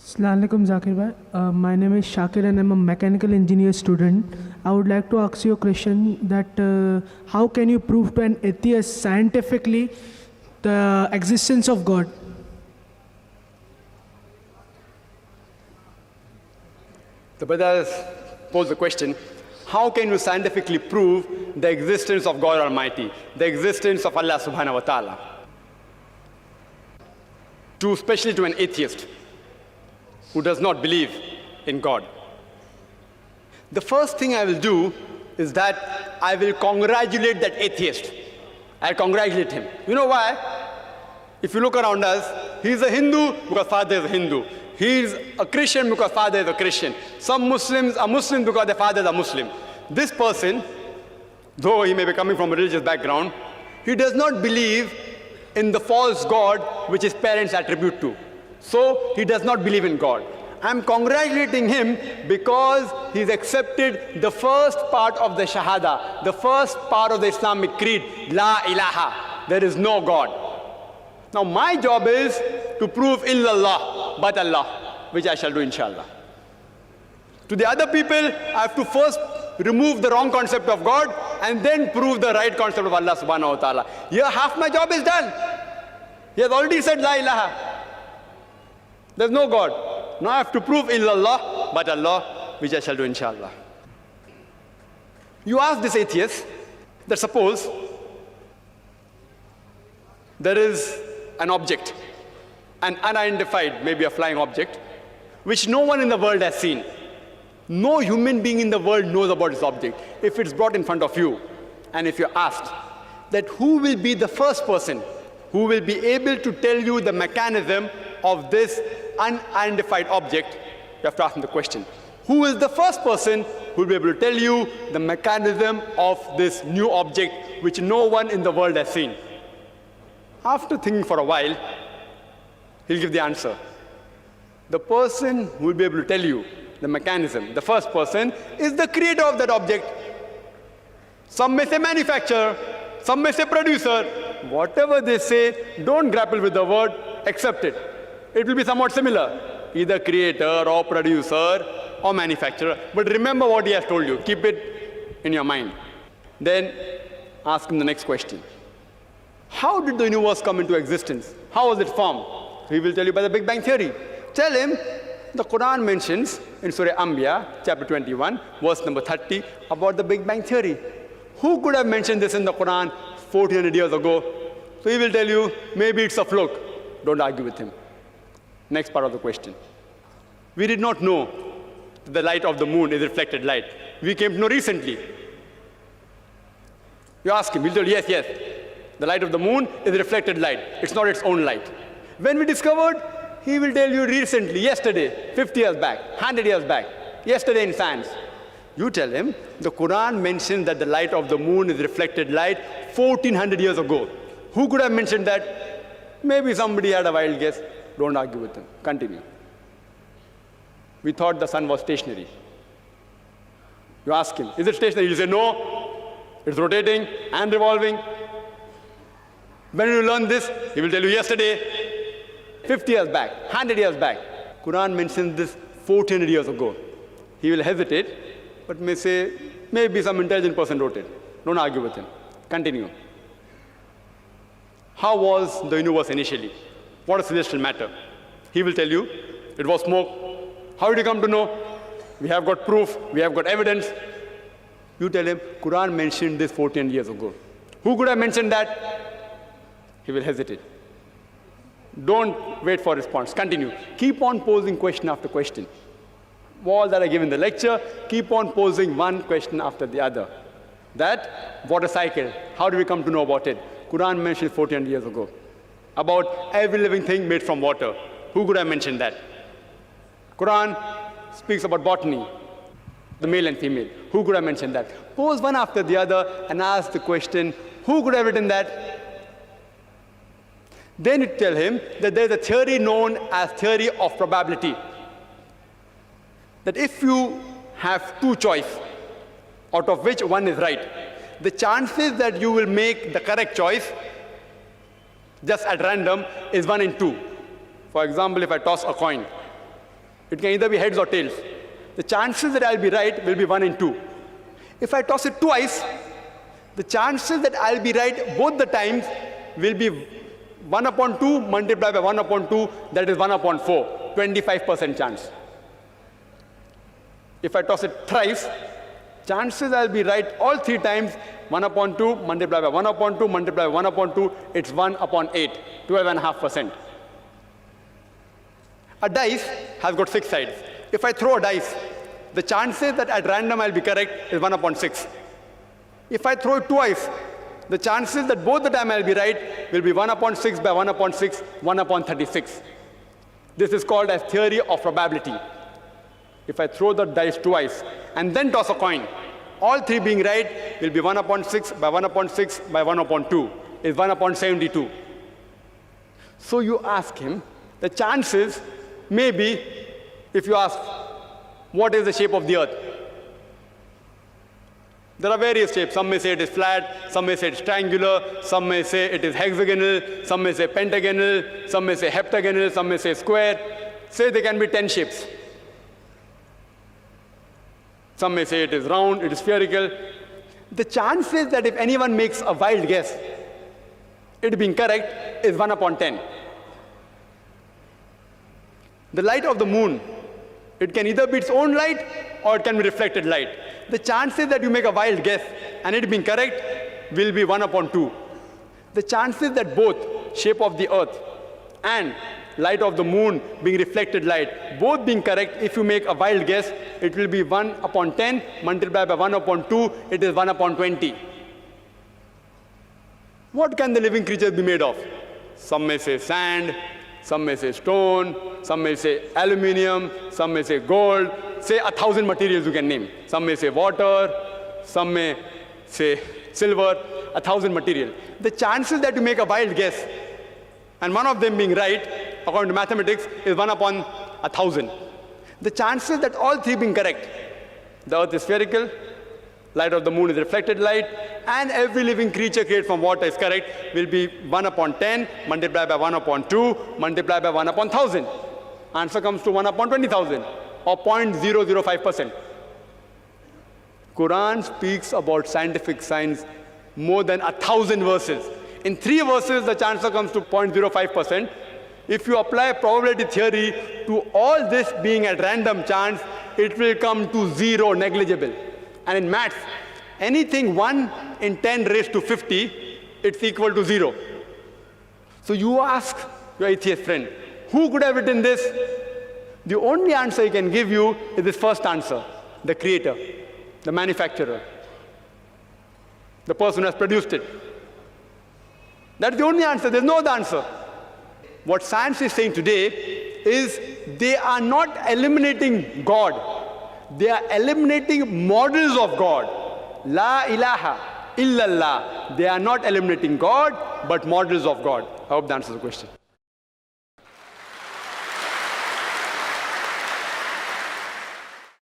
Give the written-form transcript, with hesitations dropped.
Assalamu alaikum, Zakir bhai. My name is Shakir and I'm a mechanical engineer student. I would like to ask you a question that how can you prove to an atheist scientifically the existence of God? The brother posed the question, how can you scientifically prove the existence of God Almighty, the existence of Allah subhanahu wa ta'ala? Especially to an atheist who does not believe in God. The first thing I will do is that I will congratulate that atheist. I'll congratulate him. You know why? If you look around us, he's a Hindu because father is a Hindu. He's a Christian because father is a Christian. Some Muslims are Muslim because their fathers are Muslim. This person, though he may be coming from a religious background, he does not believe in the false God which his parents attribute to. So he does not believe in God. I'm congratulating him because he's accepted the first part of the Shahada, the first part of the Islamic creed, La ilaha, there is no God. Now my job is to prove illallah, but Allah, which I shall do inshallah. To the other people, I have to first remove the wrong concept of God and then prove the right concept of Allah subhanahu wa ta'ala. Here half my job is done. He has already said La ilaha. There's no God. Now I have to prove illallah, but Allah, which I shall do inshallah. You ask this atheist that suppose there is an object, an unidentified, maybe a flying object, which no one in the world has seen. No human being in the world knows about this object. If it's brought in front of you, and if you're asked that who will be the first person who will be able to tell you the mechanism of this unidentified object, you have to ask him the question. Who is the first person who will be able to tell you the mechanism of this new object which no one in the world has seen? After thinking for a while, he'll give the answer. The person who will be able to tell you the mechanism, the first person, is the creator of that object. Some may say manufacturer, some may say producer. Whatever they say, don't grapple with the word, accept it. It will be somewhat similar, either creator or producer or manufacturer. But remember what he has told you. Keep it in your mind. Then ask him the next question. How did the universe come into existence? How was it formed? He will tell you by the Big Bang Theory. Tell him the Quran mentions in Surah Anbiya, chapter 21, verse number 30, about the Big Bang Theory. Who could have mentioned this in the Quran 1400 years ago? So he will tell you, maybe it's a fluke. Don't argue with him. Next part of the question. We did not know that the light of the moon is reflected light. We came to know recently. You ask him, he'll tell you, yes. The light of the moon is reflected light. It's not its own light. When we discovered, he will tell you recently, yesterday, 50 years back, 100 years back, yesterday in science. You tell him, the Quran mentions that the light of the moon is reflected light 1400 years ago. Who could have mentioned that? Maybe somebody had a wild guess. Don't argue with him. Continue. We thought the sun was stationary. You ask him, is it stationary? He'll say, no, it's rotating and revolving. When you learn this, he will tell you yesterday, 50 years back, 100 years back. Quran mentions this 1400 years ago. He will hesitate, but may say, maybe some intelligent person wrote it. Don't argue with him. Continue. How was the universe initially? What is celestial matter? He will tell you, it was smoke. How did you come to know? We have got proof, we have got evidence. You tell him, Quran mentioned this 14 years ago. Who could have mentioned that? He will hesitate. Don't wait for response. Continue. Keep on posing question after question. All that I give in the lecture, keep on posing one question after the other. That water cycle, how do we come to know about it? Quran mentioned 14 years ago. About every living thing made from water. Who could have mentioned that? Quran speaks about botany, the male and female. Who could have mentioned that? Pose one after the other and ask the question, who could have written that? Then you tell him that there's a theory known as theory of probability. That if you have two choices, out of which one is right, the chances that you will make the correct choice just at random is 1 in 2. For example, if I toss a coin, It can either be heads or tails. The chances that I'll be right will be 1 in 2. If I toss it twice, the chances that I'll be right both the times will be 1 upon 2 multiplied by 1 upon 2, that is 1 upon 4, 25% chance. If I toss it thrice, chances I'll be right all 3 times, 1 upon 2 multiplied by 1 upon 2 multiplied by 1 upon 2, it's 1 upon 8, 12.5%. A dice has got 6 sides. If I throw a dice, the chances that at random I'll be correct is 1 upon 6. If I throw it twice, the chances that both the time I'll be right will be 1 upon 6 by 1 upon 6, 1 upon 36. This is called as theory of probability. If I throw the dice twice and then toss a coin, all 3 being right will be 1 upon 6 by 1 upon 6 by 1 upon 2, is 1 upon 72. So you ask him, the chances may be, if you ask, what is the shape of the earth? There are various shapes. Some may say it is flat, some may say it's triangular, some may say it is hexagonal, some may say pentagonal, some may say heptagonal, some may say square. Say there can be 10 shapes. Some may say it is round, it is spherical. The chances that if anyone makes a wild guess, it being correct is 1 upon 10. The light of the moon, it can either be its own light or it can be reflected light. The chances that you make a wild guess and it being correct will be 1 upon 2. The chances that both shape of the earth and light of the moon being reflected light, both being correct, if you make a wild guess, it will be 1 upon 10 multiplied by 1 upon 2, it is 1 upon 20. What can the living creatures be made of? Some may say sand, some may say stone, some may say aluminium, some may say gold, say 1,000 materials you can name. Some may say water, some may say silver, 1,000 materials. The chances that you make a wild guess, and one of them being right, according to mathematics, is 1 upon 1,000. The chances that all 3 being correct, the earth is spherical, light of the moon is reflected light, and every living creature created from water is correct, will be 1 upon 10 multiplied by 1 upon 2 multiplied by 1 upon 1,000. Answer comes to 1 upon 20,000, or 0.005%. Quran speaks about scientific science more than 1,000 verses. In 3 verses, the answer comes to 0.05%. If you apply probability theory to all this being at random chance, it will come to 0, negligible. And in maths, anything 1 in 10 raised to 50, it's equal to 0. So you ask your atheist friend, who could have written this? The only answer he can give you is this first answer, the creator, the manufacturer, the person who has produced it. That's the only answer. There's no other answer. What science is saying today is they are not eliminating God. They are eliminating models of God. La ilaha illallah. They are not eliminating God, but models of God. I hope that answers the question.